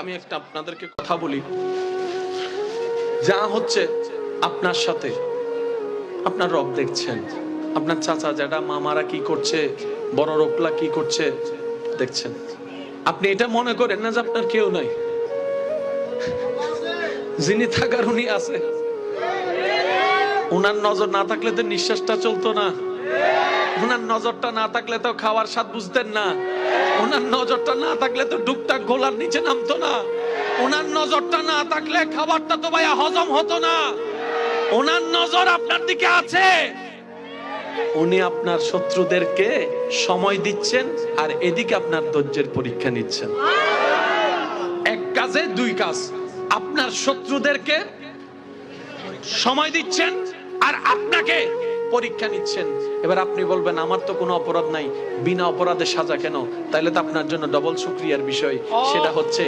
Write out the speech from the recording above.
আমি একটা আপনাদেরকে কথা বলি, যা হচ্ছে আপনার সাথে আপনার রব দেখছেন। আপনার চাচা জ্যাঠা মামারা কি করছে, বড় রোকলা কি করছে দেখছেন। আপনি এটা মনে করেন না যে আপনার কেউ নাই। যিনি থাকার উনি আছে। উনার নজর না থাকলে তো নিঃশ্বাসটা চলতো না। উনার নজরটা না থাকলে তো খাওয়ার স্বাদ বুঝতেন না। উনার নজরটা না থাকলে তো ডুকটাক গোলার নিচে নামতো না। উনার নজরটা না থাকলে খাবারটা তো ভাইয়া হজম হতো না। উনার নজর আপনার দিকে আছে। উনি আপনার শত্রুদেরকে সময় দিচ্ছেন, আর এদিকে আপনার ধৈর্যের পরীক্ষা নিচ্ছেন। এক কাজে দুই কাজ। আপনার শত্রুদেরকে সময় দিচ্ছেন আর আপনাকে পরীক্ষা নিচ্ছেন। এবার আপনি বলবেন আমার তো কোনো অপরাধ নাই, বিনা অপরাধে সাজা কেন? তাইলে তো আপনার জন্য ডবল শুকরিয়ার বিষয়। সেটা হচ্ছে